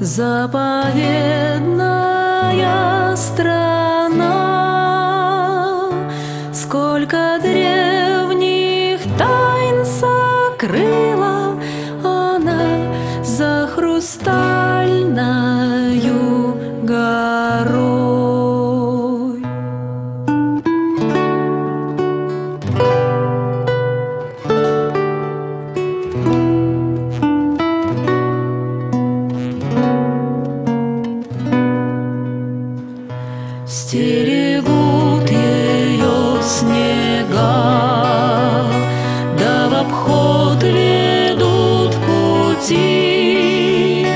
Заповедная страна, сколько древних тайн сокрыла она за хрустальною горой. Стерегут ее снега, да в обход ведут пути.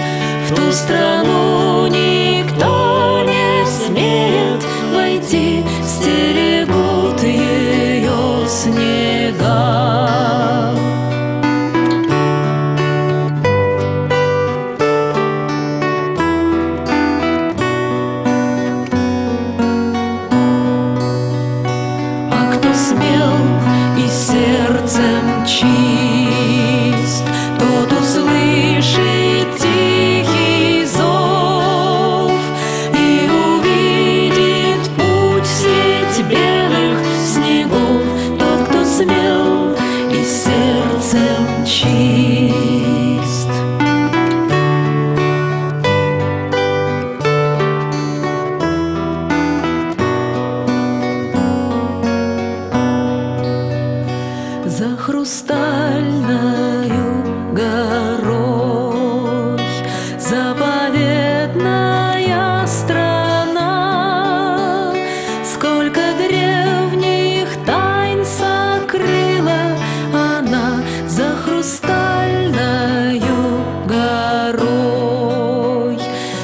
В ту страну никто не смеет войти, стерегут ее снега. Смел и сердцем чист, тот услышит тихий зов и увидит путь средь белых снегов. Тот, кто смел и сердцем чист. За хрустальною горой заповедная страна, сколько древних тайн сокрыла она за хрустальною горой,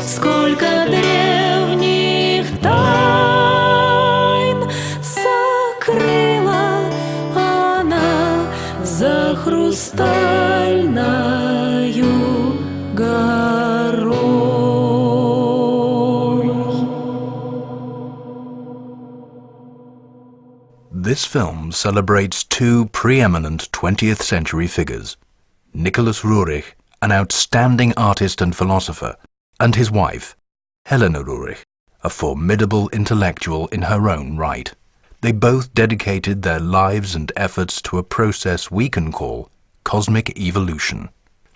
сколько древних тайн сокрыла за хрустальною горой. This film celebrates two preeminent 20th century figures, Nicholas Roerich, an outstanding artist and philosopher, and his wife, Helena Roerich, a formidable intellectual in her own right. They both dedicated their lives and efforts to a process we can call cosmic evolution.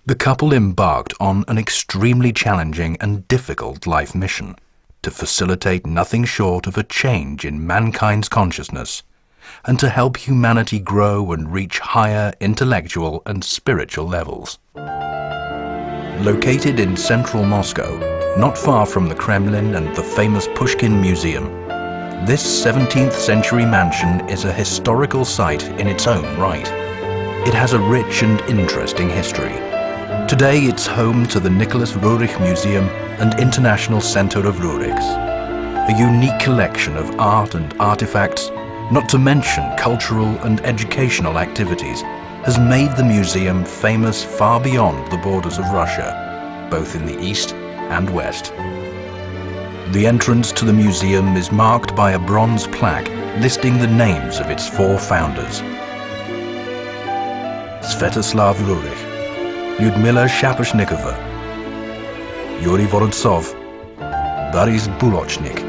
The couple embarked on an extremely challenging and difficult life mission to facilitate nothing short of a change in mankind's consciousness and to help humanity grow and reach higher intellectual and spiritual levels. Located in central Moscow, not far from the Kremlin and the famous Pushkin Museum, this 17th century mansion is a historical site in its own right. It has a rich and interesting history. Today it's home to the Nicholas Roerich Museum and International Center of Roerichs. A unique collection of art and artifacts, not to mention cultural and educational activities, has made the museum famous far beyond the borders of Russia, both in the east and west. The entrance to the museum is marked by a bronze plaque listing the names of its four founders: Svetoslav Roerich, Lyudmila Shaposhnikova, Yuri Vorontsov, Boris Bulochnik.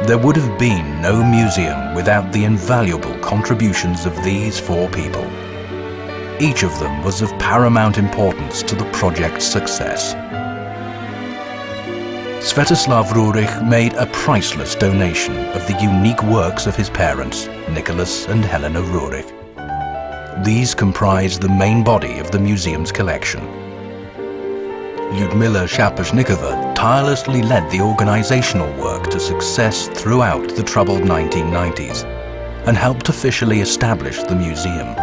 There would have been no museum without the invaluable contributions of these four people. Each of them was of paramount importance to the project's success. Svetoslav Roerich made a priceless donation of the unique works of his parents, Nicholas and Helena Roerich. These comprise the main body of the museum's collection. Lyudmila Shaposhnikova tirelessly led the organizational work to success throughout the troubled 1990s and helped officially establish the museum.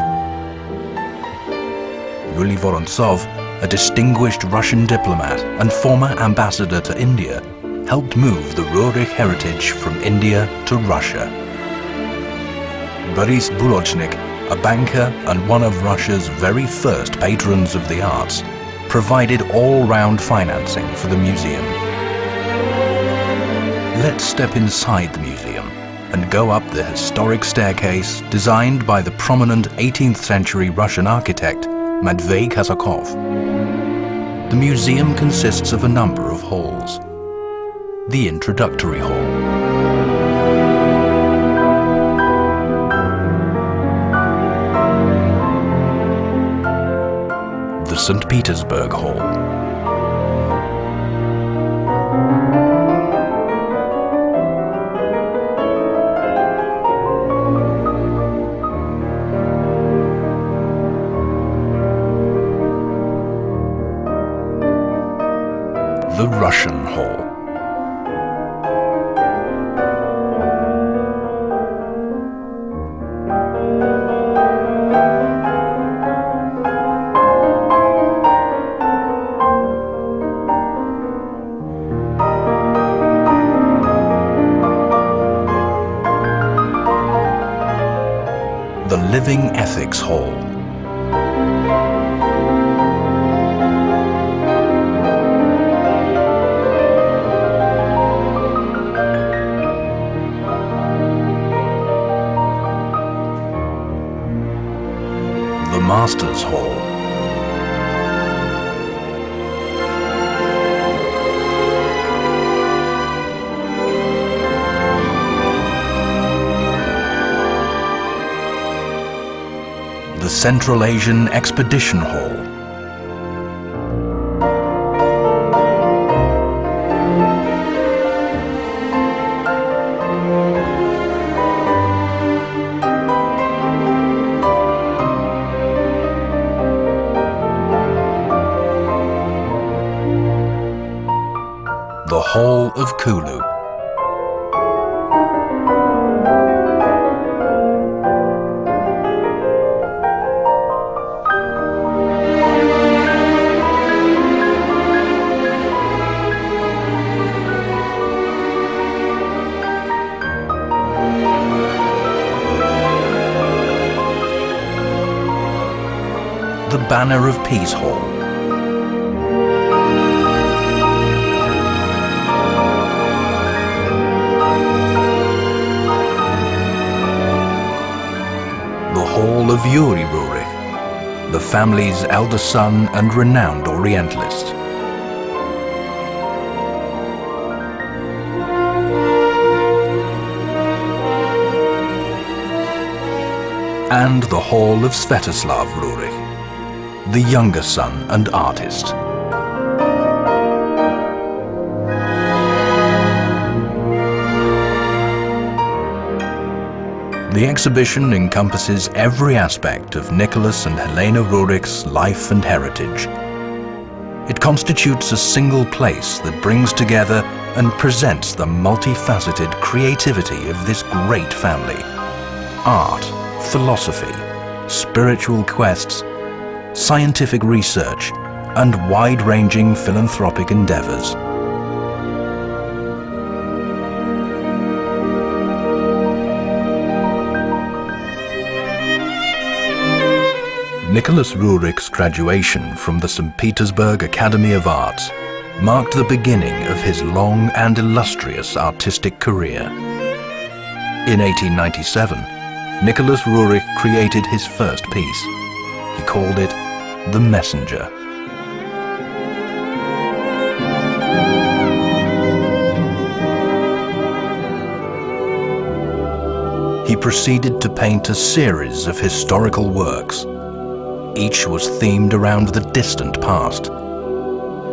Yuri Vorontsov, a distinguished Russian diplomat and former ambassador to India, helped move the Roerich heritage from India to Russia. Boris Bulochnik, a banker and one of Russia's very first patrons of the arts, provided all-round financing for the museum. Let's step inside the museum and go up the historic staircase designed by the prominent 18th century Russian architect Matvey Kazakov. The museum consists of a number of halls. The introductory hall. The St. Petersburg Hall. The Russian Hall. The Living Ethics Hall. The Masters Hall. The Central Asian Expedition Hall. The Hall of Kulu. The Banner of Peace Hall. The Hall of Yuri Roerich, the family's eldest son and renowned Orientalist. And the Hall of Svetoslav Roerich, the younger son and artist. The exhibition encompasses every aspect of Nicholas and Helena Roerich's life and heritage. It constitutes a single place that brings together and presents the multifaceted creativity of this great family. Art, philosophy, spiritual quests, scientific research, and wide-ranging philanthropic endeavors. Nicholas Roerich's graduation from the St. Petersburg Academy of Arts marked the beginning of his long and illustrious artistic career. In 1897, Nicholas Roerich created his first piece. He called it The Messenger. He proceeded to paint a series of historical works. Each was themed around the distant past.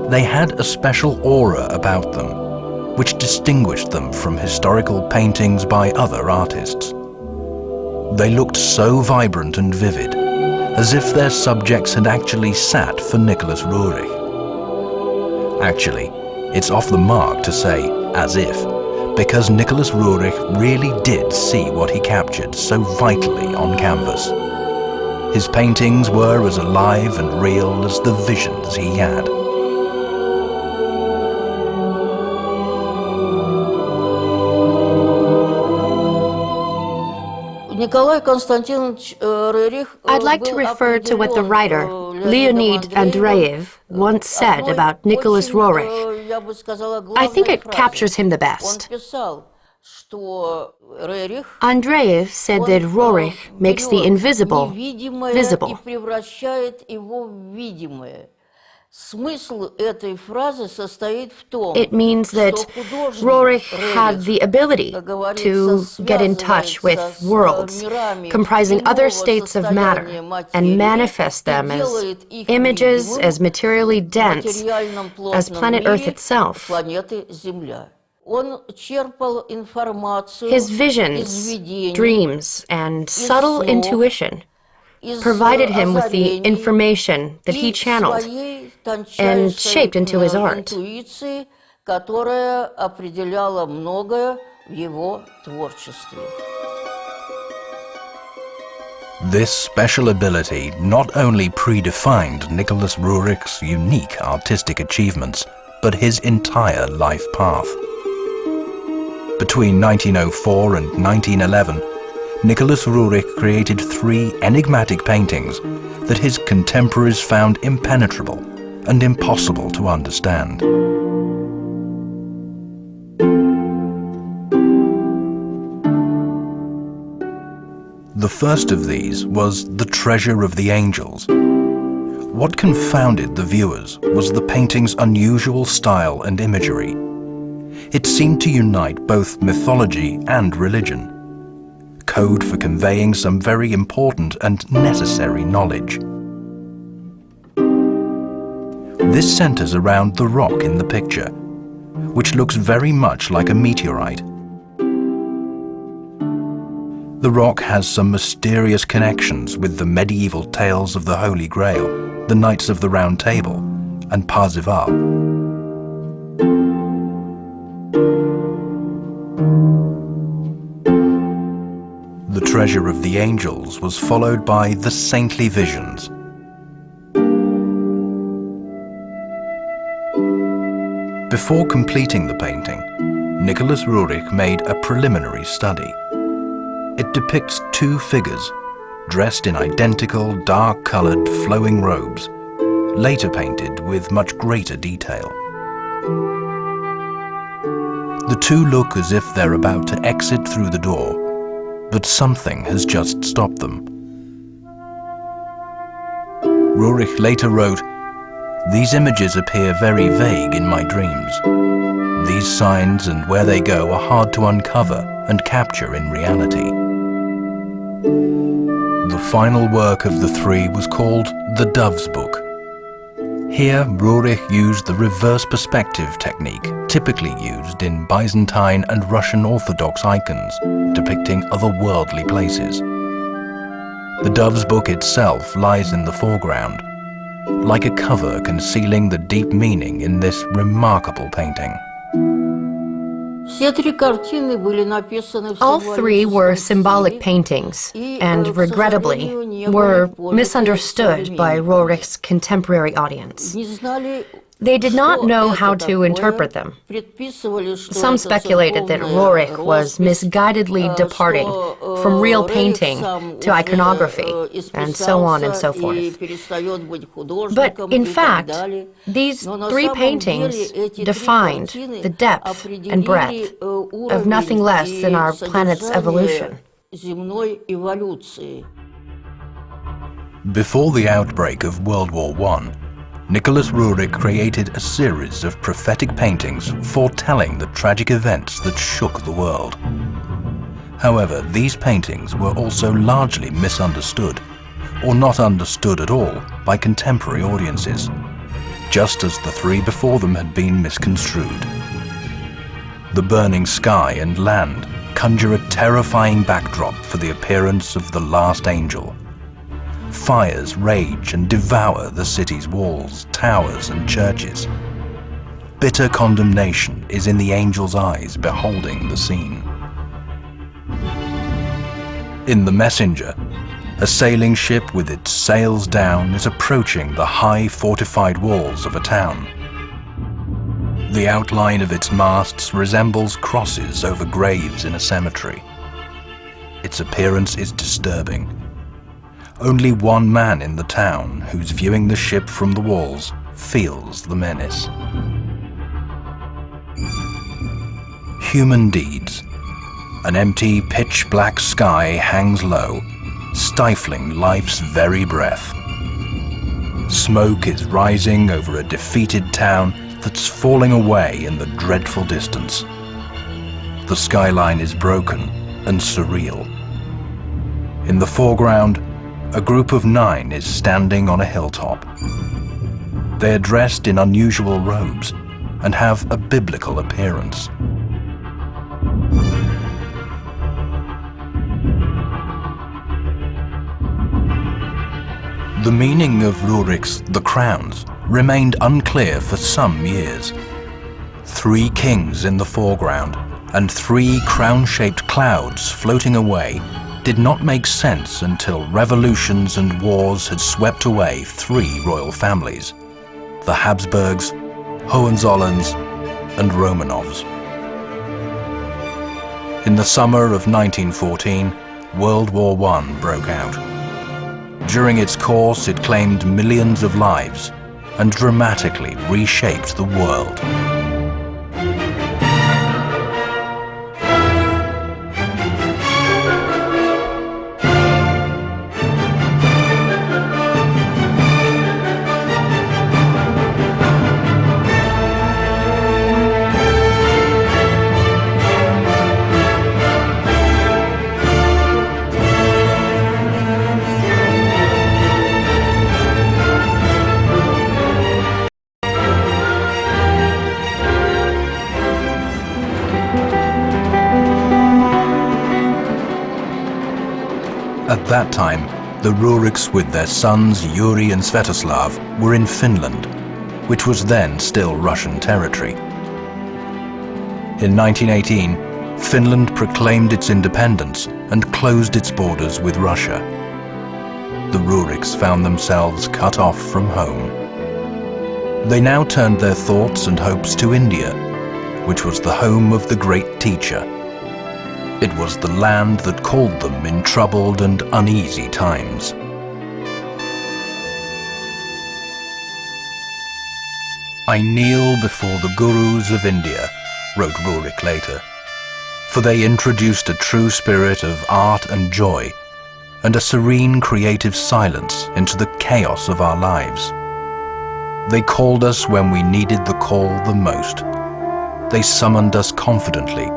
They had a special aura about them, which distinguished them from historical paintings by other artists. They looked so vibrant and vivid, as if their subjects had actually sat for Nicholas Roerich. Actually, it's off the mark to say "as if," because Nicholas Roerich really did see what he captured so vitally on canvas. His paintings were as alive and real as the visions he had. I'd like to refer to what the writer, Leonid Andreev, once said about Nicholas Roerich. I think it captures him the best. Andreev said that Roerich makes the invisible visible. It means that Roerich had the ability to get in touch with worlds comprising other states of matter and manifest them as images as materially dense as planet Earth itself. His visions, dreams, and subtle intuition provided him with the information that he channeled and shaped into his art. This special ability not only predefined Nicholas Roerich's unique artistic achievements, but his entire life path. Between 1904 and 1911, Nicholas Roerich created 3 enigmatic paintings that his contemporaries found impenetrable and impossible to understand. The first of these was The Treasure of the Angels. What confounded the viewers was the painting's unusual style and imagery. It seemed to unite both mythology and religion, code for conveying some very important and necessary knowledge. This centers around the rock in the picture, which looks very much like a meteorite. The rock has some mysterious connections with the medieval tales of the Holy Grail, the Knights of the Round Table, and Parzival. The Treasure of the Angels was followed by The Saintly Visions. Before completing the painting, Nicholas Roerich made a preliminary study. It depicts 2 figures, dressed in identical dark-colored flowing robes, later painted with much greater detail. The 2 look as if they're about to exit through the door, but something has just stopped them. Roerich later wrote, "These images appear very vague in my dreams. These signs and where they go are hard to uncover and capture in reality." The final work of the 3 was called The Dove's Book. Here, Roerich used the reverse perspective technique typically used in Byzantine and Russian Orthodox icons, depicting otherworldly places. The Dove's Book itself lies in the foreground, like a cover concealing the deep meaning in this remarkable painting. All 3 were symbolic paintings, and regrettably, were misunderstood by Roerich's contemporary audience. They did not know how to interpret them. Some speculated that Roerich was misguidedly departing from real painting to iconography, and so on and so forth. But in fact, these 3 paintings defined the depth and breadth of nothing less than our planet's evolution. Before the outbreak of World War I, Nicholas Roerich created a series of prophetic paintings foretelling the tragic events that shook the world. However, these paintings were also largely misunderstood, or not understood at all, by contemporary audiences, just as the 3 before them had been misconstrued. The burning sky and land conjure a terrifying backdrop for the appearance of the last angel. Fires rage and devour the city's walls, towers, and churches. Bitter condemnation is in the angel's eyes beholding the scene. In The Messenger, a sailing ship with its sails down is approaching the high fortified walls of a town. The outline of its masts resembles crosses over graves in a cemetery. Its appearance is disturbing. Only one man in the town, who's viewing the ship from the walls, feels the menace. Human deeds, an empty, pitch-black sky hangs low, stifling life's very breath. Smoke is rising over a defeated town that's falling away in the dreadful distance. The skyline is broken and surreal. In the foreground, a group of 9 is standing on a hilltop. They are dressed in unusual robes and have a biblical appearance. The meaning of Roerich's The Crowns remained unclear for some years. 3 kings in the foreground and 3 crown-shaped clouds floating away did not make sense until revolutions and wars had swept away 3 royal families: the Habsburgs, Hohenzollerns, and Romanovs. In the summer of 1914, World War I broke out. During its course, it claimed millions of lives and dramatically reshaped the world. At that time, the Roerichs with their sons Yuri and Svetoslav were in Finland, which was then still Russian territory. In 1918, Finland proclaimed its independence and closed its borders with Russia. The Roerichs found themselves cut off from home. They now turned their thoughts and hopes to India, which was the home of the great teacher. It was the land that called them in troubled and uneasy times. "I kneel before the gurus of India," wrote Roerich later, "for they introduced a true spirit of art and joy, and a serene creative silence into the chaos of our lives. They called us when we needed the call the most. They summoned us confidently,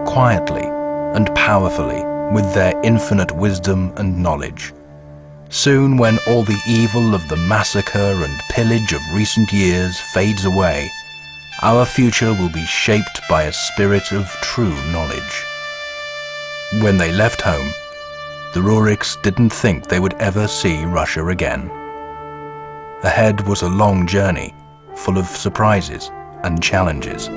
quietly, and powerfully with their infinite wisdom and knowledge. Soon, when all the evil of the massacre and pillage of recent years fades away, our future will be shaped by a spirit of true knowledge." When they left home, the Roerichs didn't think they would ever see Russia again. Ahead was a long journey, full of surprises and challenges.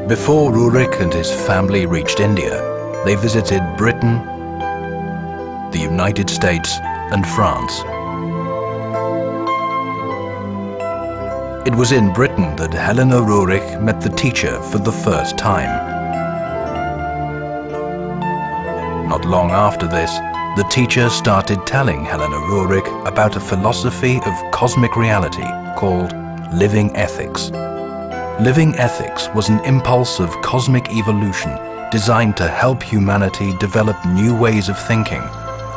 Before Roerich and his family reached India, they visited Britain, the United States, and France. It was in Britain that Helena Roerich met the teacher for the first time. Not long after this, the teacher started telling Helena Roerich about a philosophy of cosmic reality called living ethics. Living ethics was an impulse of cosmic evolution designed to help humanity develop new ways of thinking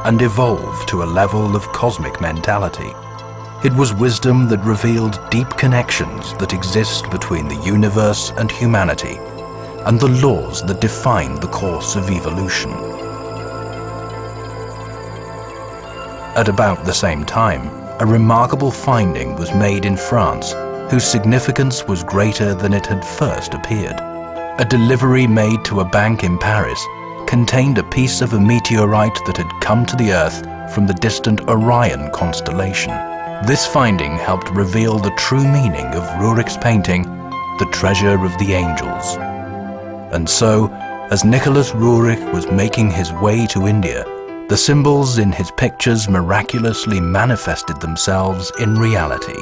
and evolve to a level of cosmic mentality. It was wisdom that revealed deep connections that exist between the universe and humanity, and the laws that define the course of evolution. At about the same time, a remarkable finding was made in France whose significance was greater than it had first appeared. A delivery made to a bank in Paris contained a piece of a meteorite that had come to the Earth from the distant Orion constellation. This finding helped reveal the true meaning of Roerich's painting, The Treasure of the Angels. And so, as Nicholas Roerich was making his way to India, the symbols in his pictures miraculously manifested themselves in reality.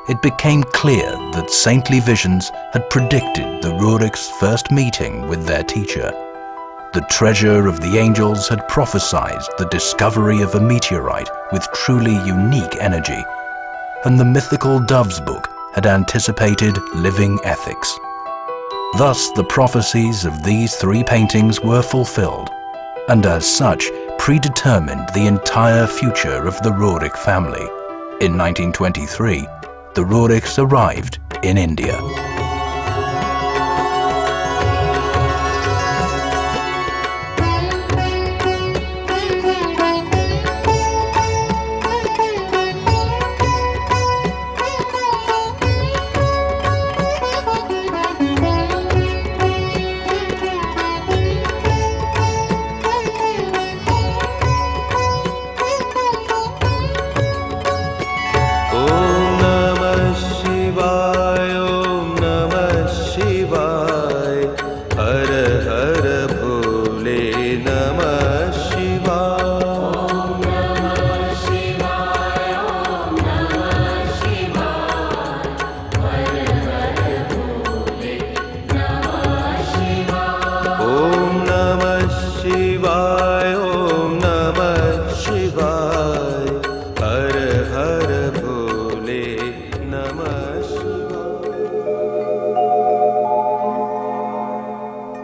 It became clear that saintly visions had predicted the Roerichs' first meeting with their teacher. The Treasure of the Angels had prophesied the discovery of a meteorite with truly unique energy, and the mythical Dove's Book had anticipated living ethics. Thus, the prophecies of these three paintings were fulfilled, and as such, predetermined the entire future of the Roerich family. In 1923, the Roerichs arrived in India.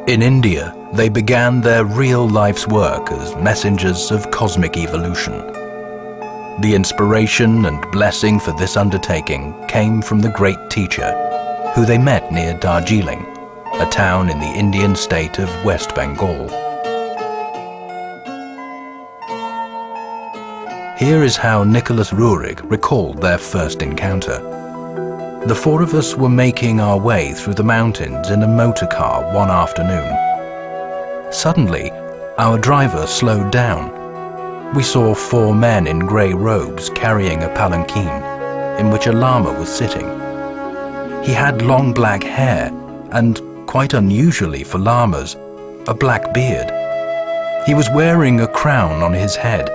In India, they began their real life's work as messengers of cosmic evolution. The inspiration and blessing for this undertaking came from the great teacher, who they met near Darjeeling, a town in the Indian state of West Bengal. Here is how Nicholas Roerich recalled their first encounter. The four of us were making our way through the mountains in a motor car one afternoon. Suddenly, our driver slowed down. We saw four men in grey robes carrying a palanquin, in which a lama was sitting. He had long black hair and, quite unusually for lamas, a black beard. He was wearing a crown on his head,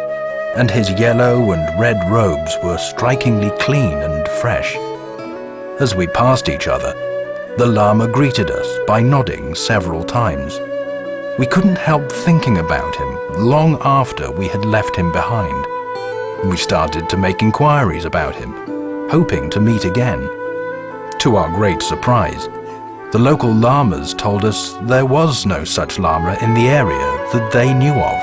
and his yellow and red robes were strikingly clean and fresh. As we passed each other, the Lama greeted us by nodding several times. We couldn't help thinking about him long after we had left him behind. We started to make inquiries about him, hoping to meet again. To our great surprise, the local Lamas told us there was no such Lama in the area that they knew of.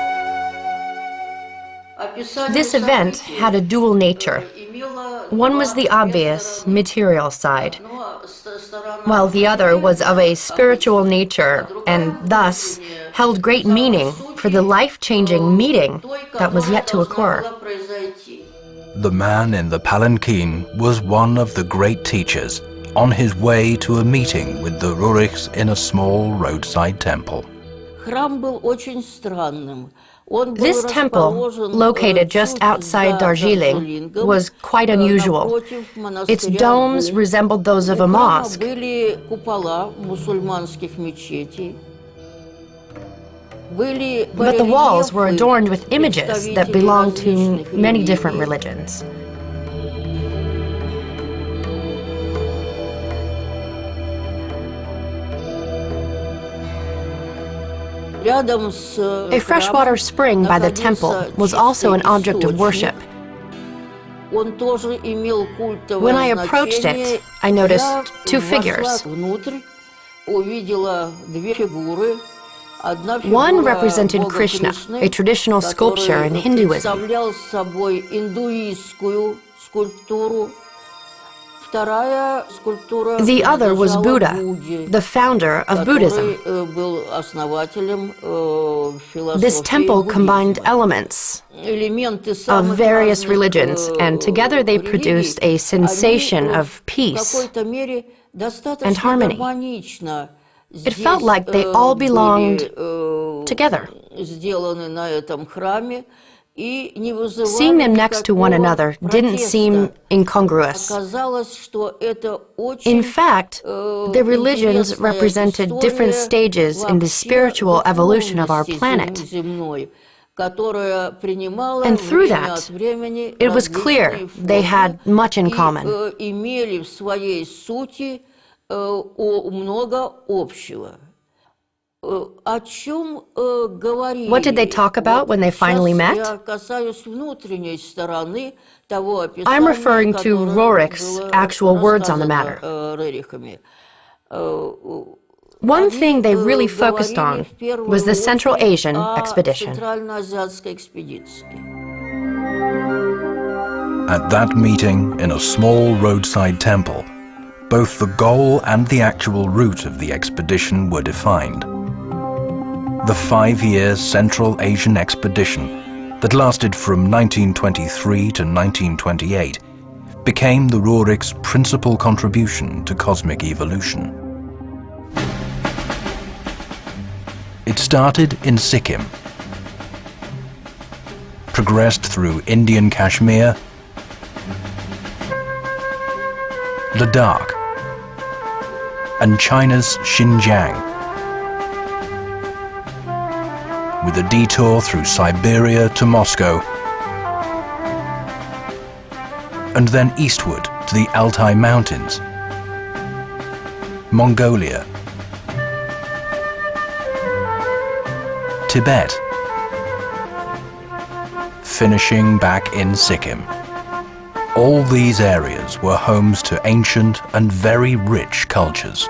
This event had a dual nature. One was the obvious, material side, while the other was of a spiritual nature and thus held great meaning for the life-changing meeting that was yet to occur. The man in the palanquin was one of the great teachers on his way to a meeting with the Roerichs in a small roadside temple. This temple, located just outside Darjeeling, was quite unusual. Its domes resembled those of a mosque. But the walls were adorned with images that belonged to many different religions. A freshwater spring by the temple was also an object of worship. When I approached it, I noticed two figures. One represented Krishna, a traditional sculpture in Hinduism. The other was Buddha, the founder of Buddhism. This temple combined elements of various religions, and together they produced a sensation of peace and harmony. It felt like they all belonged together. Seeing them next to one another didn't seem incongruous. In fact, the religions represented different stages in the spiritual evolution of our planet. And through that, it was clear they had much in common. What did they talk about when they finally met? I'm referring to Roerich's actual words on the matter. One thing they really focused on was the Central Asian expedition. At that meeting, in a small roadside temple, both the goal and the actual route of the expedition were defined. The 5-year Central Asian expedition that lasted from 1923 to 1928 became the Roerich's principal contribution to cosmic evolution. It started in Sikkim, progressed through Indian Kashmir, Ladakh, and China's Xinjiang, with a detour through Siberia to Moscow, and then eastward to the Altai Mountains, Mongolia, Tibet, finishing back in Sikkim. All these areas were homes to ancient and very rich cultures.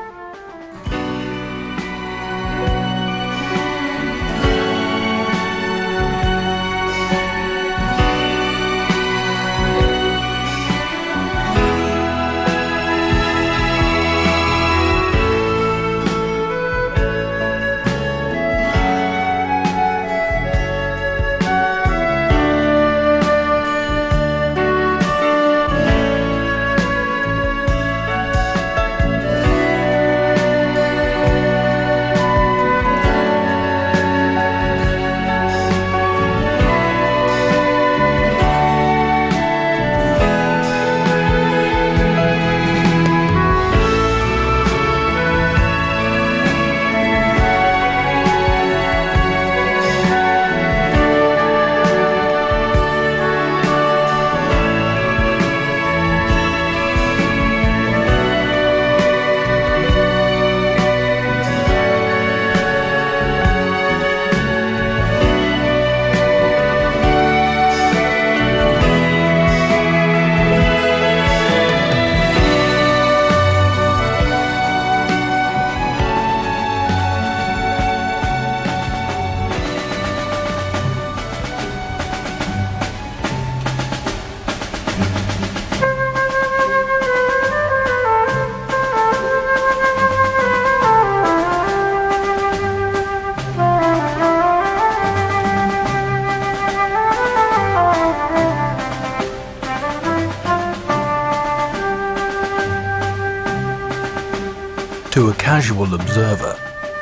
To a casual observer,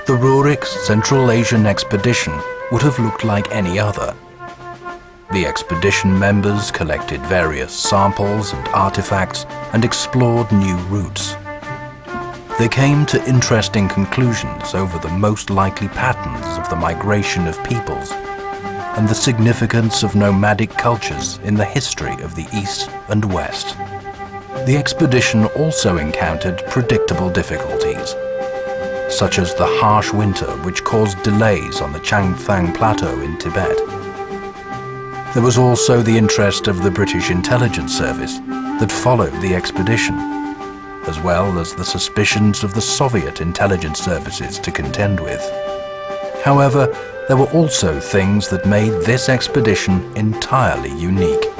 the Roerich's Central Asian expedition would have looked like any other. The expedition members collected various samples and artifacts and explored new routes. They came to interesting conclusions over the most likely patterns of the migration of peoples and the significance of nomadic cultures in the history of the East and West. The expedition also encountered predictable difficulties, such as the harsh winter which caused delays on the Changfang Plateau in Tibet. There was also the interest of the British intelligence service that followed the expedition, as well as the suspicions of the Soviet intelligence services to contend with. However, there were also things that made this expedition entirely unique.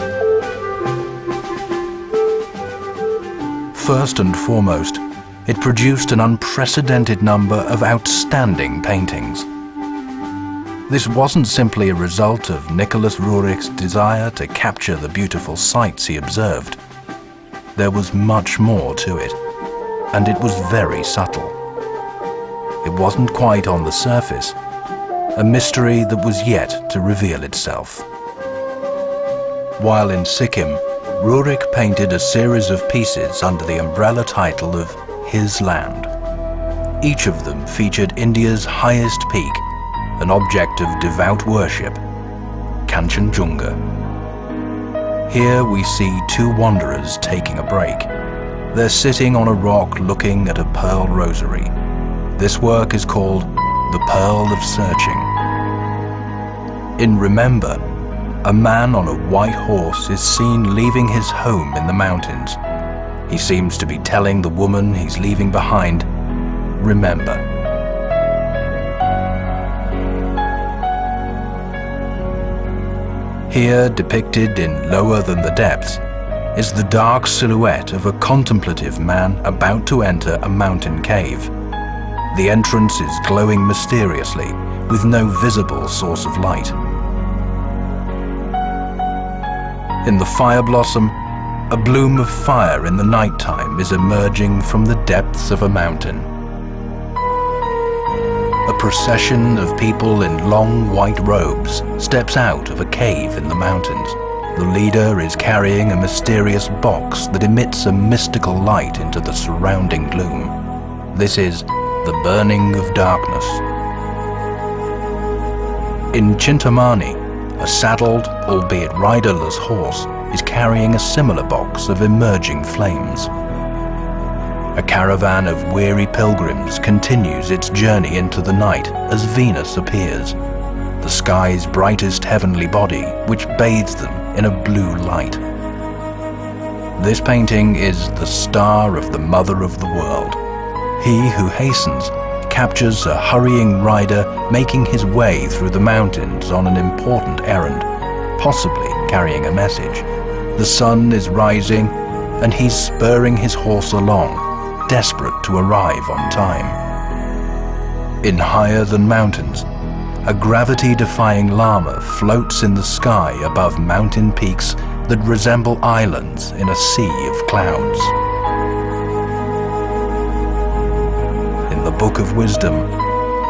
First and foremost, it produced an unprecedented number of outstanding paintings. This wasn't simply a result of Nicholas Roerich's desire to capture the beautiful sights he observed. There was much more to it, and it was very subtle. it wasn't quite on the surface, a mystery that was yet to reveal itself. While in Sikkim, Roerich painted a series of pieces under the umbrella title of His Land. Each of them featured India's highest peak, an object of devout worship, Kanchenjunga. Here we see two wanderers taking a break. They're sitting on a rock looking at a pearl rosary. This work is called The Pearl of Searching. In Remember, a man on a white horse is seen leaving his home in the mountains. He seems to be telling the woman he's leaving behind, remember. Here, depicted in Lower Than the Depths, is the dark silhouette of a contemplative man about to enter a mountain cave. The entrance is glowing mysteriously, with no visible source of light. In the fire blossom, a bloom of fire in the nighttime is emerging from the depths of a mountain. A procession of people in long white robes steps out of a cave in the mountains. The leader is carrying a mysterious box that emits a mystical light into the surrounding gloom. This is the burning of darkness. In Chintamani, a saddled, albeit riderless horse is carrying a similar box of emerging flames. A caravan of weary pilgrims continues its journey into the night as Venus appears, the sky's brightest heavenly body which bathes them in a blue light. This painting is the star of the Mother of the World. He who hastens captures a hurrying rider making his way through the mountains on an important errand, possibly carrying a message. The sun is rising and he's spurring his horse along, desperate to arrive on time. In Higher Than Mountains, a gravity-defying llama floats in the sky above mountain peaks that resemble islands in a sea of clouds. In the Book of Wisdom,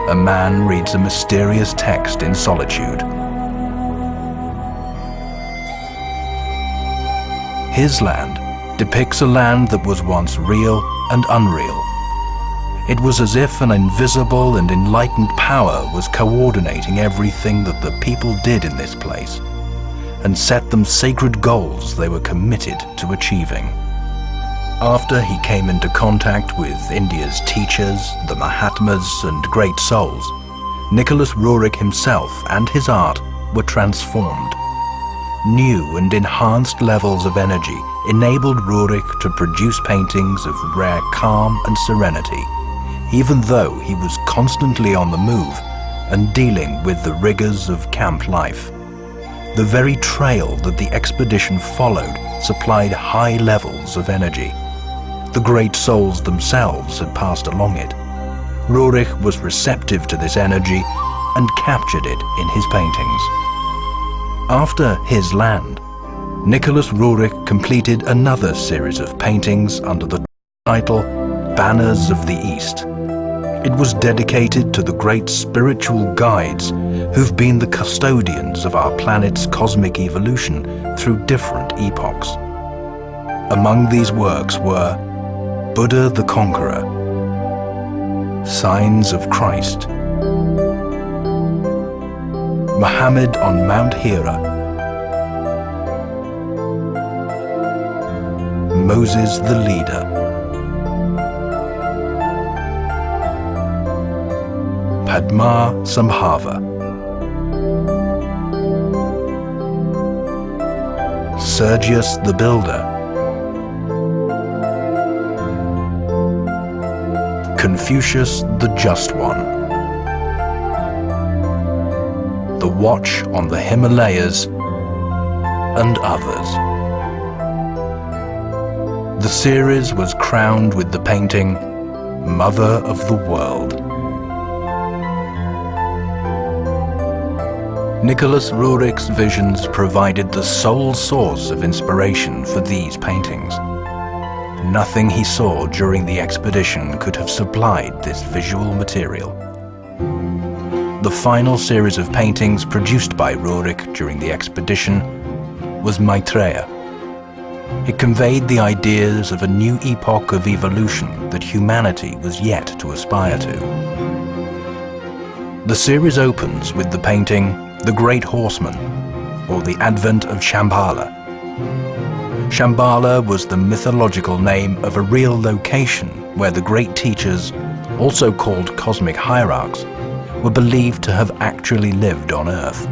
a man reads a mysterious text in solitude. His Land depicts a land that was once real and unreal. It was as if an invisible and enlightened power was coordinating everything that the people did in this place and set them sacred goals they were committed to achieving. After he came into contact with India's teachers, the Mahatmas and great souls, Nicholas Roerich himself and his art were transformed. New and enhanced levels of energy enabled Roerich to produce paintings of rare calm and serenity, even though he was constantly on the move and dealing with the rigors of camp life. The very trail that the expedition followed supplied high levels of energy. The great souls themselves had passed along it. Roerich was receptive to this energy and captured it in his paintings. After His Land, Nicholas Roerich completed another series of paintings under the title Banners of the East. It was dedicated to the great spiritual guides who've been the custodians of our planet's cosmic evolution through different epochs. Among these works were Buddha the Conqueror, Signs of Christ, Muhammad on Mount Hira, Moses the Leader, Padma Sambhava, Sergius the Builder, Confucius the Just One, The Watch on the Himalayas, and others. The series was crowned with the painting Mother of the World. Nicholas Roerich's visions provided the sole source of inspiration for these paintings. nothing he saw during the expedition could have supplied this visual material. The final series of paintings produced by Roerich during the expedition was Maitreya. It conveyed the ideas of a new epoch of evolution that humanity was yet to aspire to. The series opens with the painting The Great Horseman, or the Advent of Shambhala. Shambhala was the mythological name of a real location where the great teachers, also called cosmic hierarchs, were believed to have actually lived on Earth.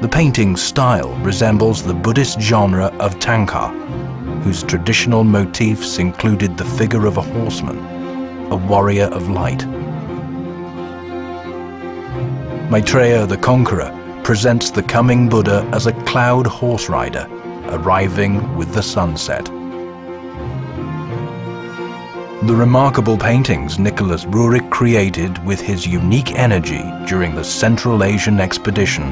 The painting's style resembles the Buddhist genre of Thangka, whose traditional motifs included the figure of a horseman, a warrior of light. Maitreya the Conqueror presents the coming Buddha as a cloud horse rider, arriving with the sunset. The remarkable paintings Nicholas Roerich created with his unique energy during the Central Asian expedition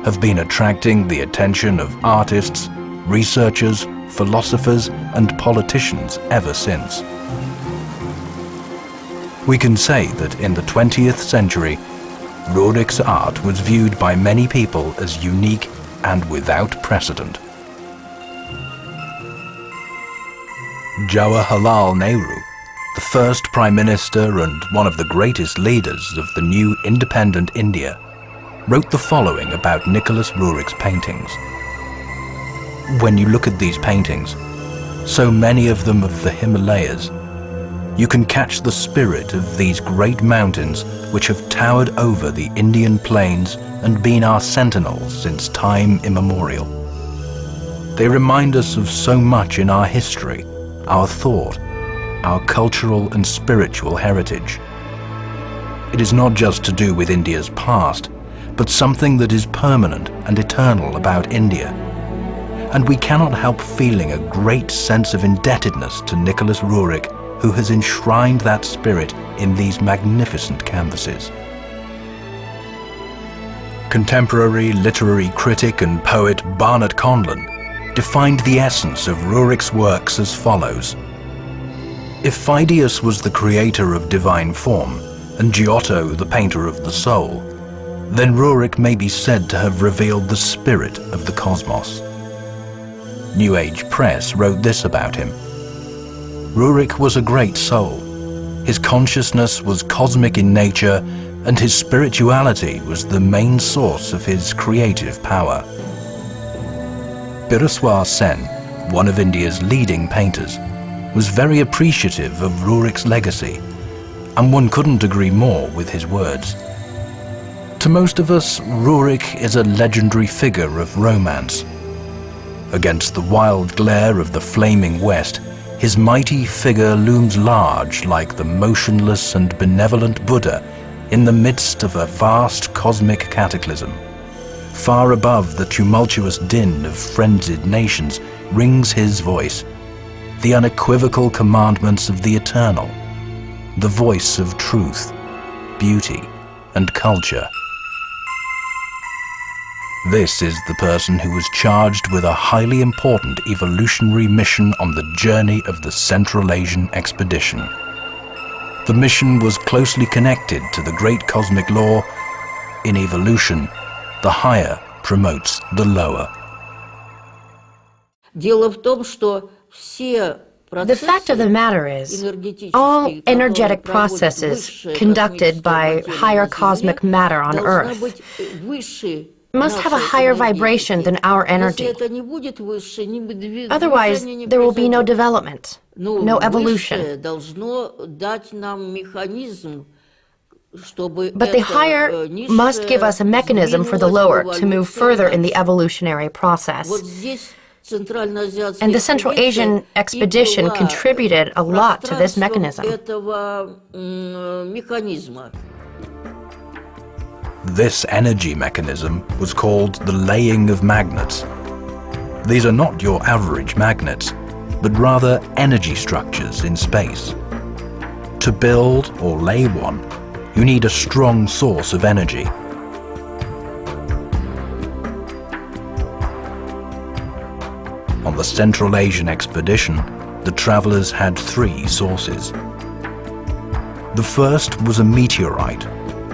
have been attracting the attention of artists, researchers, philosophers, and politicians ever since. We can say that in the 20th century, Roerich's art was viewed by many people as unique and without precedent. Jawaharlal Nehru, the first Prime Minister and one of the greatest leaders of the new independent India, wrote the following about Nicholas Roerich's paintings. When you look at these paintings, so many of them of the Himalayas, you can catch the spirit of these great mountains which have towered over the Indian plains and been our sentinels since time immemorial. They remind us of so much in our history, our thought, our cultural and spiritual heritage. It is not just to do with India's past, but something that is permanent and eternal about India. And we cannot help feeling a great sense of indebtedness to Nicholas Roerich, who has enshrined that spirit in these magnificent canvases. Contemporary literary critic and poet Barnett Conlon defined the essence of Roerich's works as follows. If Phidias was the creator of divine form, and Giotto the painter of the soul, then Roerich may be said to have revealed the spirit of the cosmos. New Age Press wrote this about him. Roerich was a great soul. His consciousness was cosmic in nature, and his spirituality was the main source of his creative power. Biraswar Sen, one of India's leading painters, was very appreciative of Roerich's legacy, and one couldn't agree more with his words. To most of us, Roerich is a legendary figure of romance. Against the wild glare of the flaming West, his mighty figure looms large like the motionless and benevolent Buddha in the midst of a vast cosmic cataclysm. Far above the tumultuous din of frenzied nations rings his voice, the unequivocal commandments of the eternal, the voice of truth, beauty, and culture. This is the person who was charged with a highly important evolutionary mission on the journey of the Central Asian expedition. The mission was closely connected to the great cosmic law. In evolution, the higher promotes the lower. The fact of the matter is, all energetic processes conducted by higher cosmic matter on Earth must have a higher vibration than our energy. Otherwise, there will be no development, no evolution. But the higher must give us a mechanism for the lower to move further in the evolutionary process. And the Central Asian expedition contributed a lot to this mechanism. This energy mechanism was called the laying of magnets. These are not your average magnets, but rather energy structures in space. To build or lay one, you need a strong source of energy. On the Central Asian expedition, the travelers had three sources. The first was a meteorite,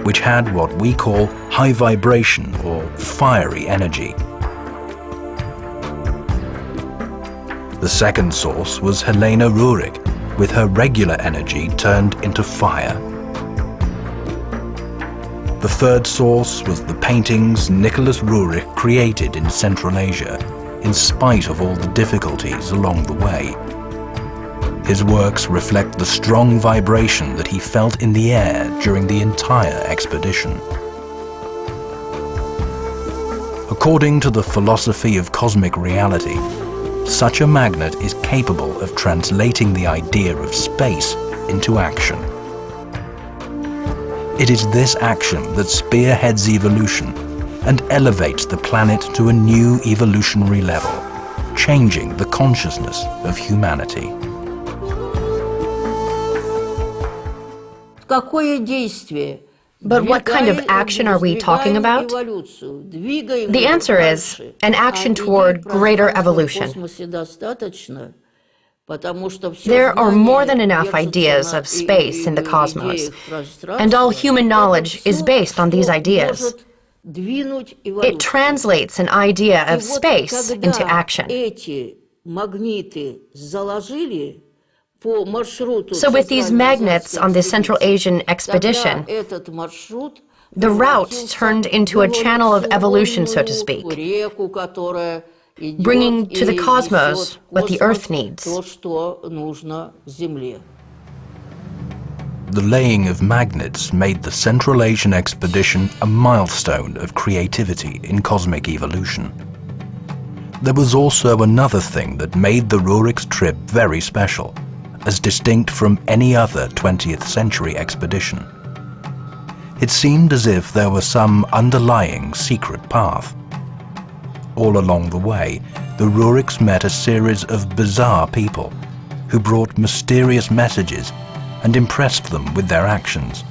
which had what we call high vibration or fiery energy. The second source was Helena Roerich, with her regular energy turned into fire. The third source was the paintings Nicholas Roerich created in Central Asia, in spite of all the difficulties along the way. His works reflect the strong vibration that he felt in the air during the entire expedition. According to the philosophy of cosmic reality, such a magnet is capable of translating the idea of space into action. It is this action that spearheads evolution and elevates the planet to a new evolutionary level, changing the consciousness of humanity. But what kind of action are we talking about? The answer is an action toward greater evolution. There are more than enough ideas of space in the cosmos, and all human knowledge is based on these ideas. It translates an idea of space into action. So with these magnets on the Central Asian expedition, the route turned into a channel of evolution, so to speak, bringing to the cosmos what the Earth needs. The laying of magnets made the Central Asian expedition a milestone of creativity in cosmic evolution. There was also another thing that made the Roerich's trip very special, as distinct from any other 20th century expedition. It seemed as if there was some underlying secret path. All along the way, the Roerichs met a series of bizarre people who brought mysterious messages and impressed them with their actions.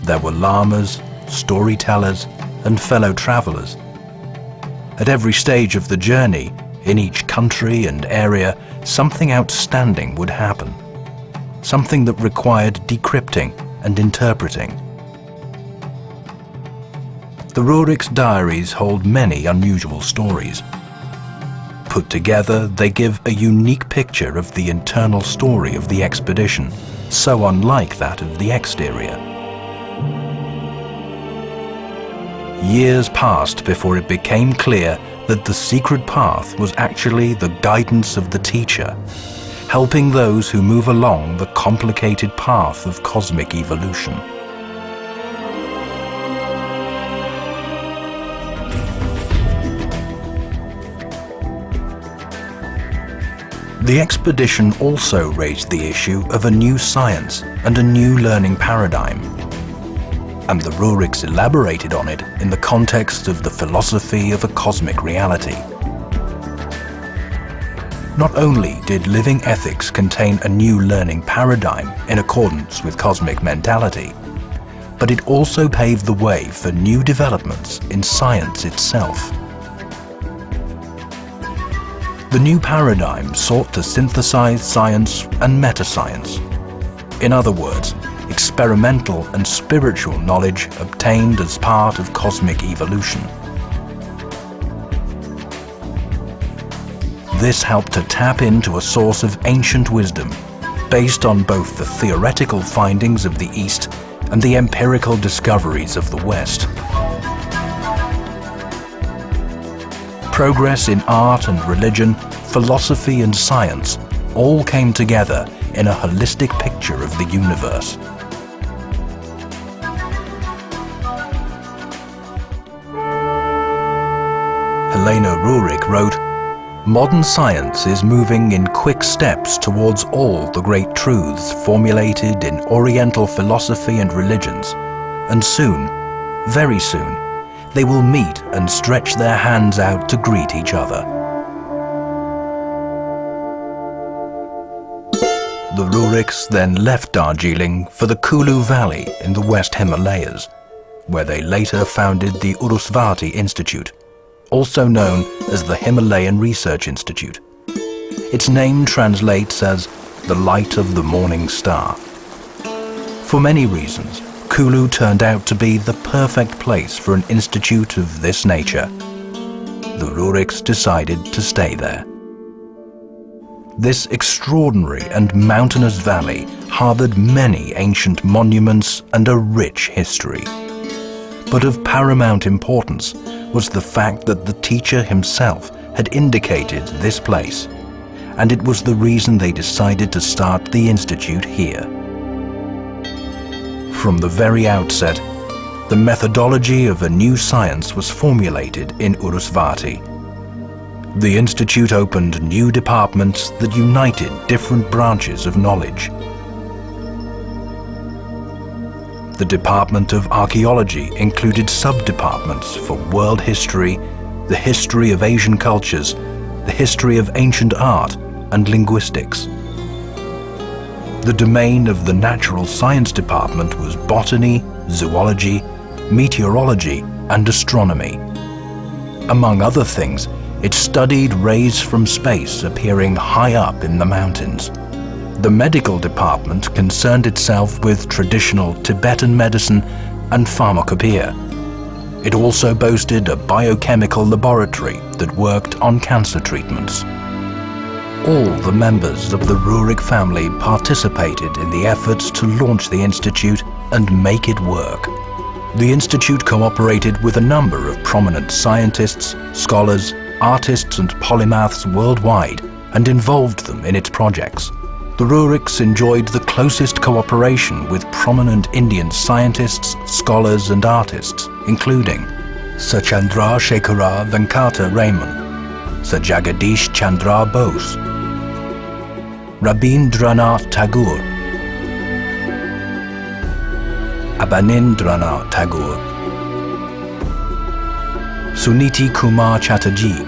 There were lamas, storytellers, and fellow travelers. At every stage of the journey, in each country and area, something outstanding would happen. Something that required decrypting and interpreting. The Roerich's diaries hold many unusual stories. Put together, they give a unique picture of the internal story of the expedition, so unlike that of the exterior. Years passed before it became clear that the secret path was actually the guidance of the teacher, helping those who move along the complicated path of cosmic evolution. The expedition also raised the issue of a new science and a new learning paradigm. And the Roerichs elaborated on it in the context of the philosophy of a cosmic reality. Not only did living ethics contain a new learning paradigm in accordance with cosmic mentality, but it also paved the way for new developments in science itself. The new paradigm sought to synthesize science and metascience. In other words, experimental and spiritual knowledge obtained as part of cosmic evolution. This helped to tap into a source of ancient wisdom based on both the theoretical findings of the East and the empirical discoveries of the West. Progress in art and religion, philosophy and science all came together in a holistic picture of the universe. Helena Roerich wrote, "Modern science is moving in quick steps towards all the great truths formulated in Oriental philosophy and religions, and soon, very soon, they will meet and stretch their hands out to greet each other." The Roerichs then left Darjeeling for the Kulu Valley in the West Himalayas, where they later founded the Urusvati Institute, also known as the Himalayan Research Institute. Its name translates as the light of the morning star. For many reasons, Kulu turned out to be the perfect place for an institute of this nature. The Roerichs decided to stay there. This extraordinary and mountainous valley harbored many ancient monuments and a rich history. But of paramount importance was the fact that the teacher himself had indicated this place, and it was the reason they decided to start the institute here. From the very outset, the methodology of a new science was formulated in Urusvarti. The institute opened new departments that united different branches of knowledge. The Department of Archaeology included sub-departments for world history, the history of Asian cultures, the history of ancient art, and linguistics. The domain of the Natural Science Department was botany, zoology, meteorology, and astronomy. Among other things, it studied rays from space appearing high up in the mountains. The medical department concerned itself with traditional Tibetan medicine and pharmacopoeia. It also boasted a biochemical laboratory that worked on cancer treatments. All the members of the Roerich family participated in the efforts to launch the institute and make it work. The institute cooperated with a number of prominent scientists, scholars, artists and polymaths worldwide and involved them in its projects. The Roerichs enjoyed the closest cooperation with prominent Indian scientists, scholars and artists, including Sir Chandra Shekhara Venkata Raman, Sir Jagadish Chandra Bose, Rabindranath Tagore, Abanindranath Tagore, Suniti Kumar Chatterjee,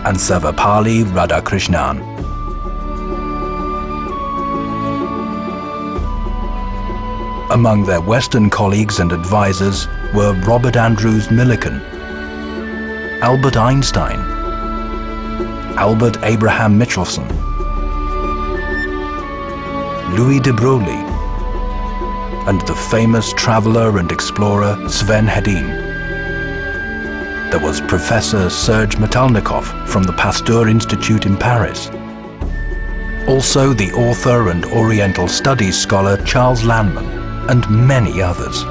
and Sarvepalli Radhakrishnan. Among their Western colleagues and advisors were Robert Andrews Millikan, Albert Einstein, Albert Abraham Michelson, Louis de Broglie, and the famous traveler and explorer Sven Hedin. There was Professor Serge Metalnikov from the Pasteur Institute in Paris. Also the author and Oriental Studies scholar Charles Lanman, and many others.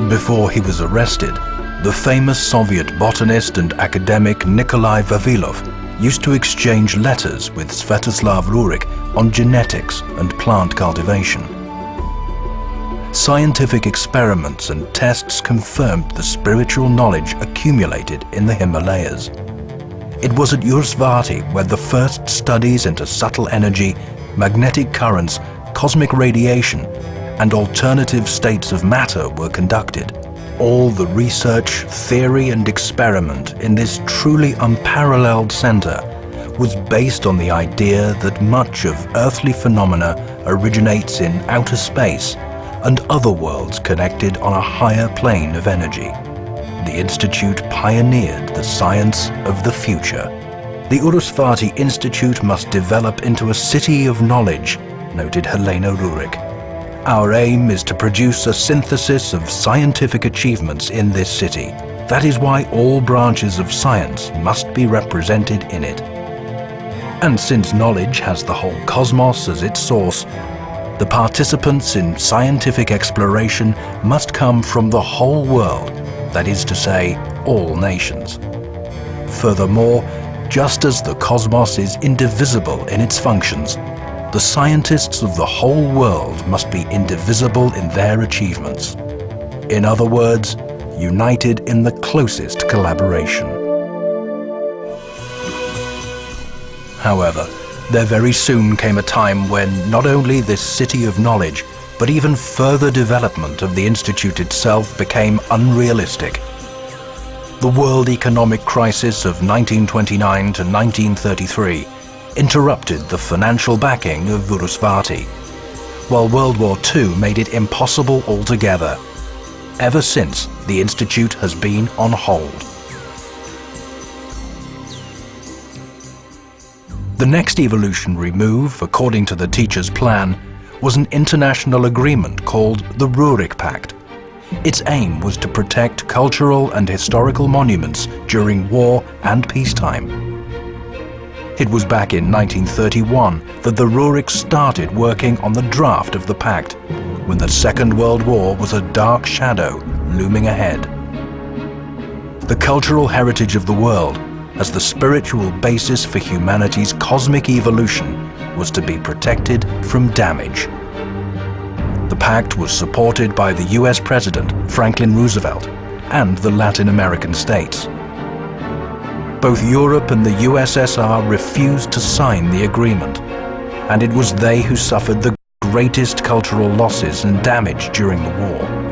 Before he was arrested, the famous Soviet botanist and academic Nikolai Vavilov used to exchange letters with Svetoslav Roerich on genetics and plant cultivation. Scientific experiments and tests confirmed the spiritual knowledge accumulated in the Himalayas. It was at Urusvarti where the first studies into subtle energy, magnetic currents, cosmic radiation, and alternative states of matter were conducted. All the research, theory, and experiment in this truly unparalleled center was based on the idea that much of earthly phenomena originates in outer space and other worlds connected on a higher plane of energy. The Institute pioneered the science of the future. The Urusvarti Institute must develop into a city of knowledge, noted Helena Roerich. Our aim is to produce a synthesis of scientific achievements in this city. That is why all branches of science must be represented in it. And since knowledge has the whole cosmos as its source, the participants in scientific exploration must come from the whole world, that is to say, all nations. Furthermore, just as the cosmos is indivisible in its functions, the scientists of the whole world must be indivisible in their achievements. In other words, united in the closest collaboration. However, there very soon came a time when not only this city of knowledge, but even further development of the Institute itself became unrealistic. The world economic crisis of 1929 to 1933 interrupted the financial backing of Urusvarti, while World War II made it impossible altogether. Ever since, the Institute has been on hold. The next evolutionary move, according to the teacher's plan, was an international agreement called the Roerich Pact. Its aim was to protect cultural and historical monuments during war and peacetime. It was back in 1931 that the Roerich started working on the draft of the pact, when the Second World War was a dark shadow looming ahead. The cultural heritage of the world, as the spiritual basis for humanity's cosmic evolution, was to be protected from damage. The pact was supported by the US President Franklin Roosevelt and the Latin American states. Both Europe and the USSR refused to sign the agreement, and it was they who suffered the greatest cultural losses and damage during the war.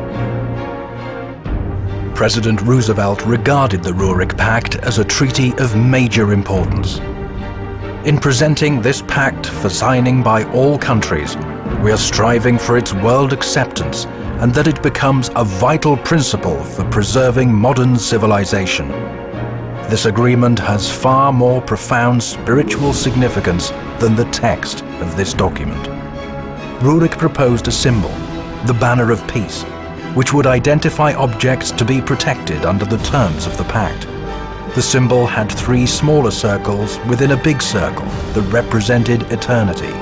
President Roosevelt regarded the Roerich Pact as a treaty of major importance. In presenting this pact for signing by all countries, we are striving for its world acceptance and that it becomes a vital principle for preserving modern civilization. This agreement has far more profound spiritual significance than the text of this document. Roerich proposed a symbol, the banner of peace, which would identify objects to be protected under the terms of the pact. The symbol had 3 smaller circles within a big circle that represented eternity.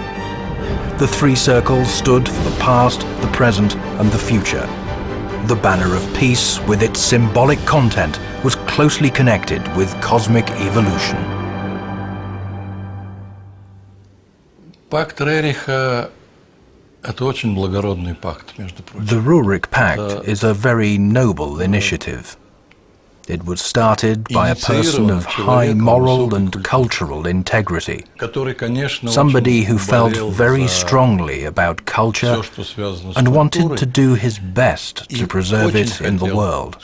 The 3 circles stood for the past, the present, and the future. The banner of peace, with its symbolic content, was closely connected with cosmic evolution. Пакт Рериха – это очень благородный пакт, между прочим. The Roerich Pact is a very noble initiative. It was started by a person of high moral and cultural integrity, somebody who felt very strongly about culture and wanted to do his best to preserve it in the world.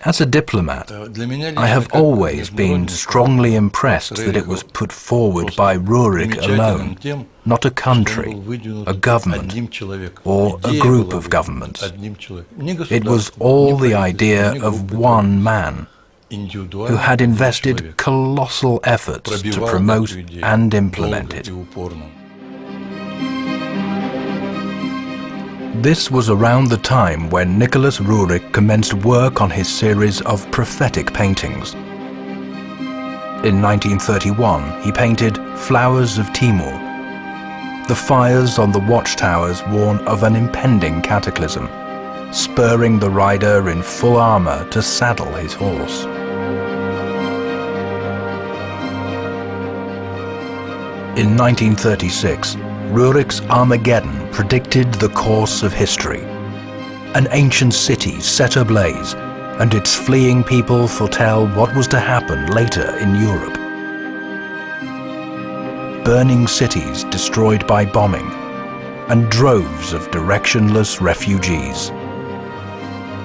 As a diplomat, I have always been strongly impressed that it was put forward by Roerich alone, not a country, a government, or a group of governments. It was all the idea of one man, who had invested colossal efforts to promote and implement it. This was around the time when Nicholas Roerich commenced work on his series of prophetic paintings. In 1931, he painted Flowers of Timur. The fires on the watchtowers warn of an impending cataclysm, spurring the rider in full armor to saddle his horse. In 1936, Roerich's Armageddon predicted the course of history. An ancient city set ablaze, and its fleeing people foretell what was to happen later in Europe. Burning cities destroyed by bombing, and droves of directionless refugees.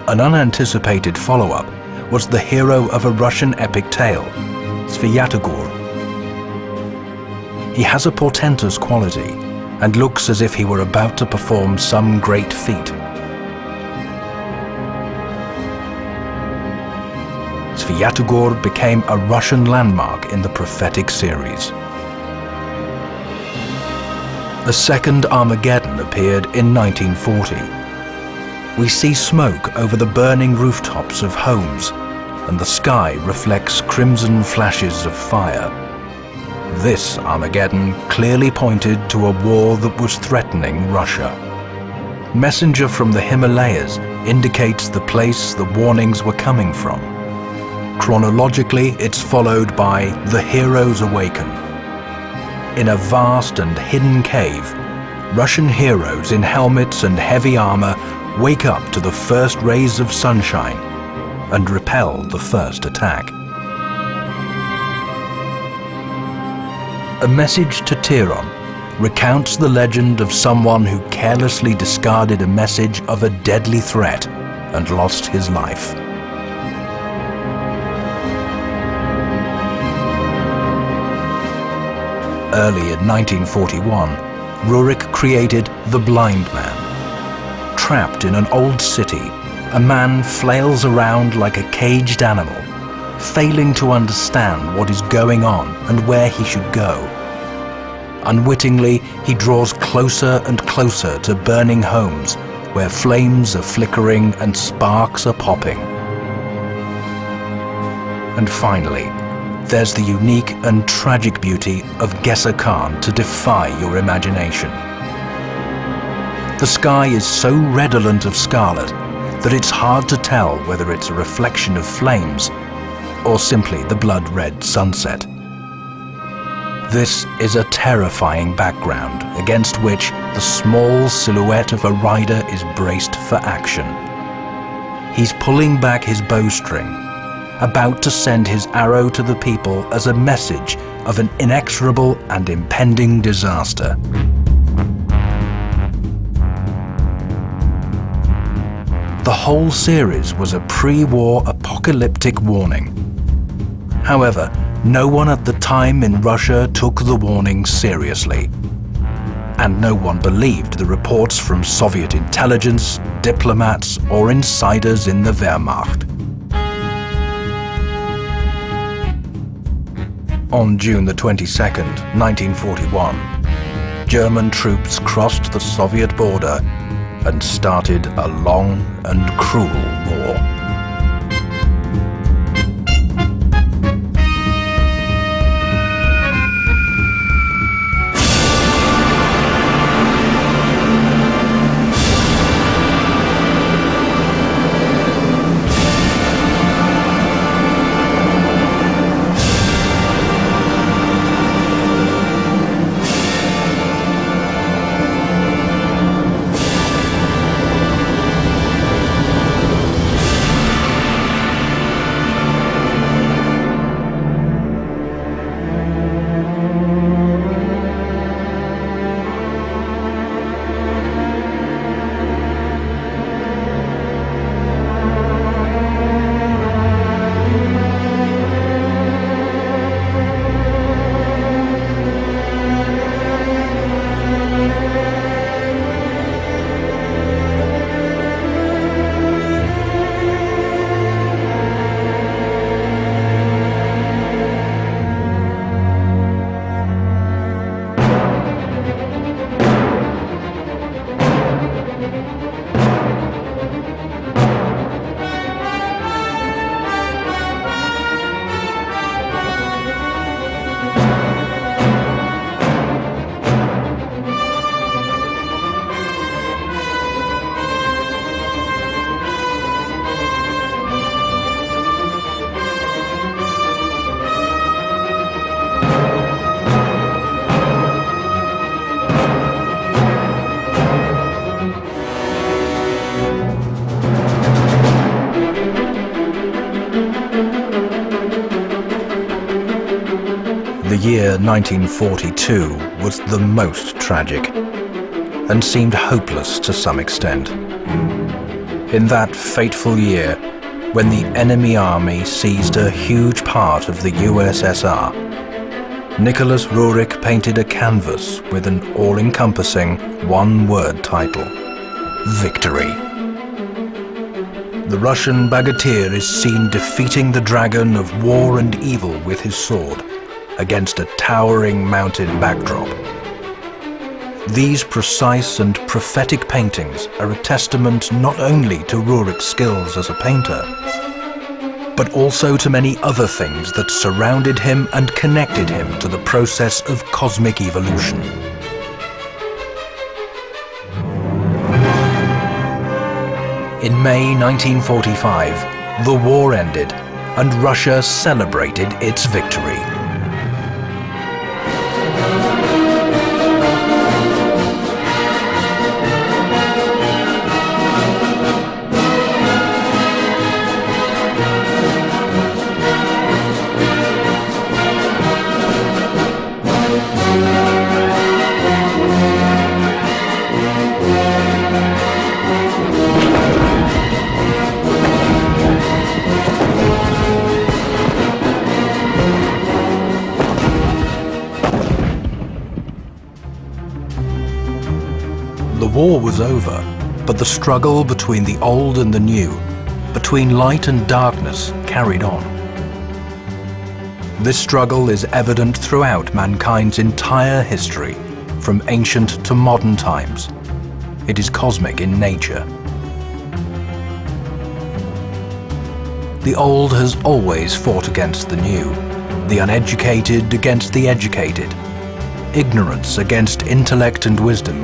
An unanticipated follow-up was the hero of a Russian epic tale, Svyatogor. He has a portentous quality, and looks as if he were about to perform some great feat. Svyatogor became a Russian landmark in the prophetic series. A second Armageddon appeared in 1940. We see smoke over the burning rooftops of homes, and the sky reflects crimson flashes of fire. This Armageddon clearly pointed to a war that was threatening Russia. Messenger from the Himalayas indicates the place the warnings were coming from. Chronologically, it's followed by The Heroes Awaken. In a vast and hidden cave, Russian heroes in helmets and heavy armor wake up to the first rays of sunshine and repel the first attack. A Message to Tehran recounts the legend of someone who carelessly discarded a message of a deadly threat and lost his life. Early in 1941, Roerich created The Blind Man. Trapped in an old city, a man flails around like a caged animal, failing to understand what is going on and where he should go. Unwittingly, he draws closer and closer to burning homes where flames are flickering and sparks are popping. And finally, there's the unique and tragic beauty of Gesser Khan to defy your imagination. The sky is so redolent of scarlet that it's hard to tell whether it's a reflection of flames or simply the blood-red sunset. This is a terrifying background against which the small silhouette of a rider is braced for action. He's pulling back his bowstring, about to send his arrow to the people as a message of an inexorable and impending disaster. The whole series was a pre-war apocalyptic warning. However, no one at the time in Russia took the warning seriously. And no one believed the reports from Soviet intelligence, diplomats, or insiders in the Wehrmacht. On June the 22nd, 1941, German troops crossed the Soviet border and started a long and cruel war. The year 1942 was the most tragic and seemed hopeless to some extent. In that fateful year, when the enemy army seized a huge part of the USSR, Nicholas Roerich painted a canvas with an all-encompassing one-word title: Victory. The Russian bagatelle is seen defeating the dragon of war and evil with his sword against a towering mountain backdrop. These precise and prophetic paintings are a testament not only to Roerich's skills as a painter, but also to many other things that surrounded him and connected him to the process of cosmic evolution. In May 1945, the war ended and Russia celebrated its victory. The war was over, but the struggle between the old and the new, between light and darkness, carried on. This struggle is evident throughout mankind's entire history, from ancient to modern times. It is cosmic in nature. The old has always fought against the new, the uneducated against the educated, ignorance against intellect and wisdom,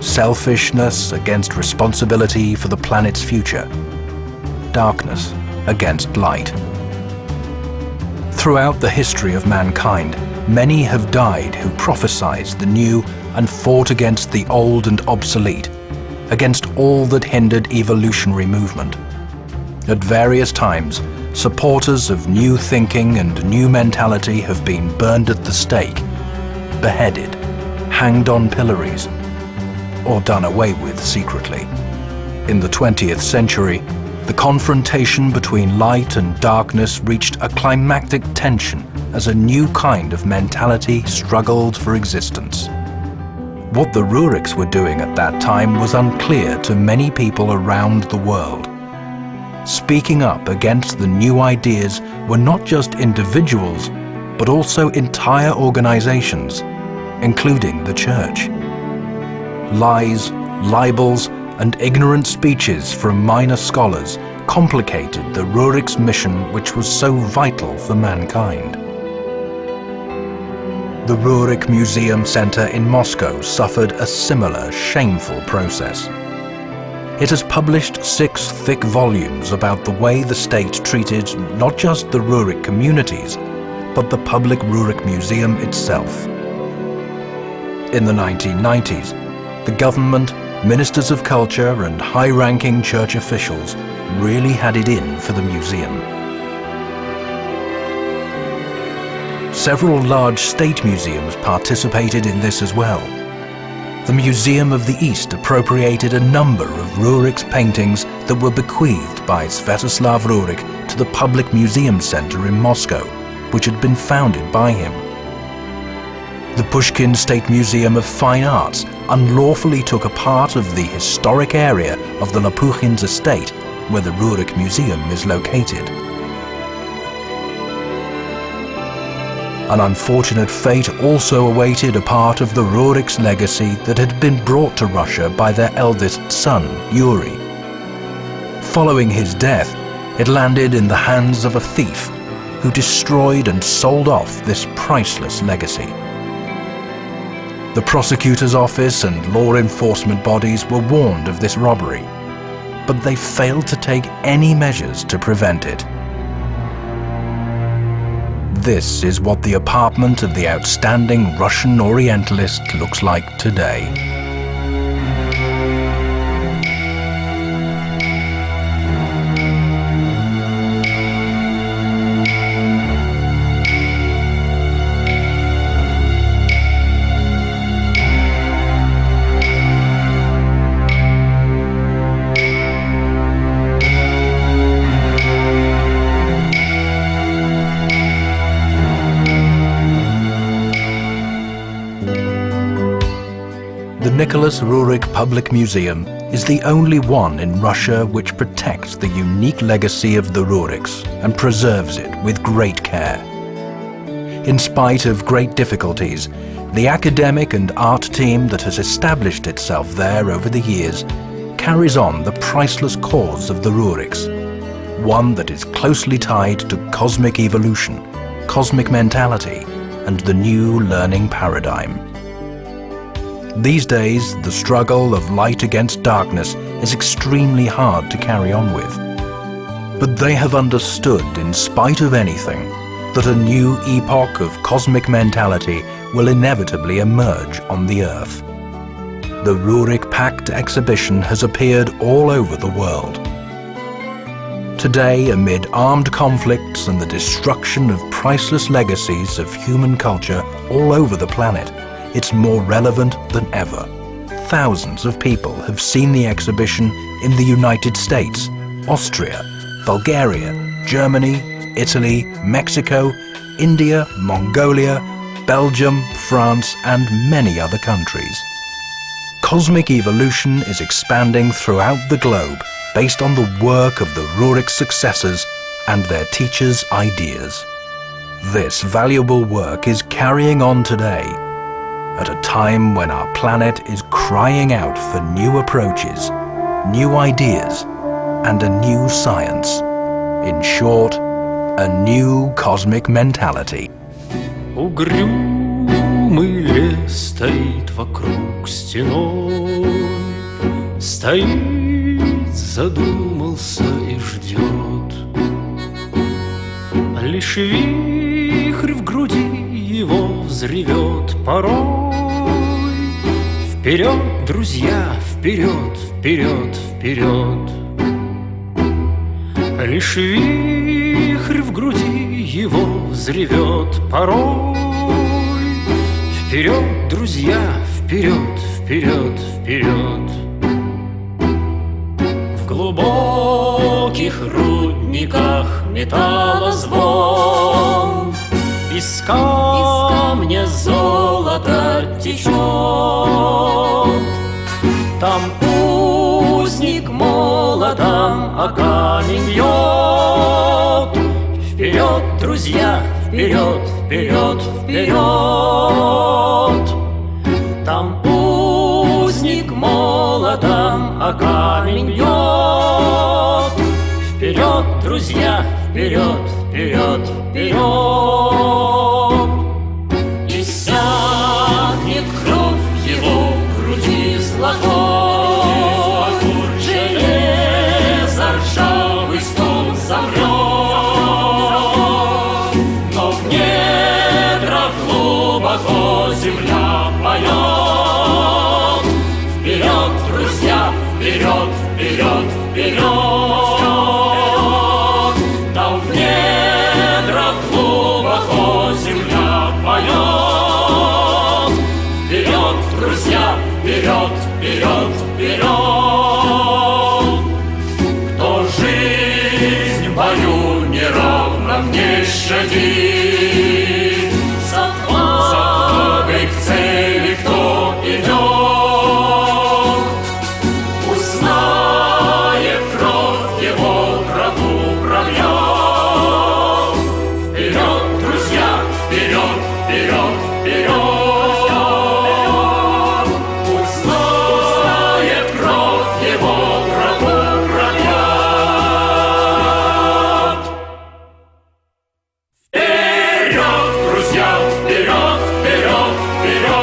selfishness against responsibility for the planet's future, darkness against light. Throughout the history of mankind, many have died who prophesied the new and fought against the old and obsolete, against all that hindered evolutionary movement. At various times, supporters of new thinking and new mentality have been burned at the stake, beheaded, hanged on pillories, or done away with secretly. In the 20th century, the confrontation between light and darkness reached a climactic tension as a new kind of mentality struggled for existence. What the Roerichs were doing at that time was unclear to many people around the world. Speaking up against the new ideas were not just individuals, but also entire organizations, including the church. Lies, libels, and ignorant speeches from minor scholars complicated the Roerich's mission, which was so vital for mankind. The Roerich Museum Center in Moscow suffered a similar shameful process. It has published 6 thick volumes about the way the state treated not just the Roerich communities, but the public Roerich Museum itself. In the 1990s, the government, ministers of culture and high-ranking church officials really had it in for the museum. Several large state museums participated in this as well. The Museum of the East appropriated a number of Roerich's paintings that were bequeathed by Sviatoslav Roerich to the Public Museum Center in Moscow, which had been founded by him. The Pushkin State Museum of Fine Arts unlawfully took a part of the historic area of the Lopukhins estate, where the Roerich Museum is located. An unfortunate fate also awaited a part of the Roerich's legacy that had been brought to Russia by their eldest son, Yuri. Following his death, it landed in the hands of a thief who destroyed and sold off this priceless legacy. The prosecutor's office and law enforcement bodies were warned of this robbery, but they failed to take any measures to prevent it. This is what the apartment of the outstanding Russian Orientalist looks like today. The Nicholas Roerich Public Museum is the only one in Russia which protects the unique legacy of the Roerichs and preserves it with great care. In spite of great difficulties, the academic and art team that has established itself there over the years carries on the priceless cause of the Roerichs, one that is closely tied to cosmic evolution, cosmic mentality, and the new learning paradigm. These days, the struggle of light against darkness is extremely hard to carry on with. But they have understood, in spite of anything, that a new epoch of cosmic mentality will inevitably emerge on the Earth. The Roerich Pact exhibition has appeared all over the world. Today, amid armed conflicts and the destruction of priceless legacies of human culture all over the planet, it's more relevant than ever. Thousands of people have seen the exhibition in the United States, Austria, Bulgaria, Germany, Italy, Mexico, India, Mongolia, Belgium, France, and many other countries. Cosmic evolution is expanding throughout the globe based on the work of the Roerich successors and their teachers' ideas. This valuable work is carrying on today, at a time when our planet is crying out for new approaches, new ideas, and a new science. In short, a new cosmic mentality. Угрюмый лес стоит вокруг стеной, стоит, задумался и ждет. Лишь вихрь в груди его взревет порой. Вперед, друзья, вперед, вперед, вперед. Лишь вихрь в груди его взревет порой. Вперед, друзья, вперед, вперед, вперед. В глубоких рудниках металлозвон, из камня золото течет. Там узник молотом о камень бьет. Вперед, друзья, вперед, вперед, вперед. Там узник молотом о камень бьет. Вперед, друзья, вперед, вперед, вперед. И сякнет кровь его в груди золотой, железо ржавый стол замрет. Но в недрах глубоко земля поет. Вперед, друзья, вперед, вперед, вперед. Там в недрах глубоко земля поет. Вперед, друзья, вперед, вперед, вперед. Кто жизнь в бою неровном не щадит, с отвагой к цели кто идет, узнает кровь его врагу пробьет. Вперед, друзья, вперед, вперед, вперед. Узнает кровь его врагу пробьет. Вперед, друзья, вперед, вперед, вперед.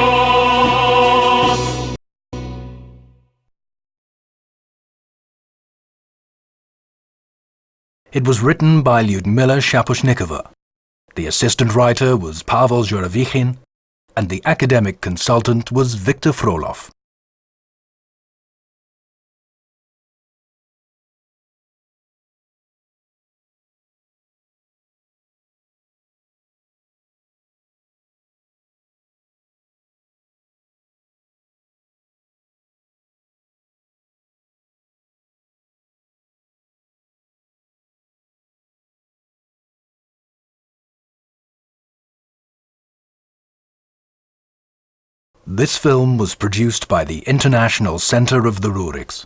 It was written by Lyudmila Shaposhnikova. The assistant writer was Pavel Zhuravichin, and the academic consultant was Viktor Frolov. This film was produced by the International Center of the Roerichs.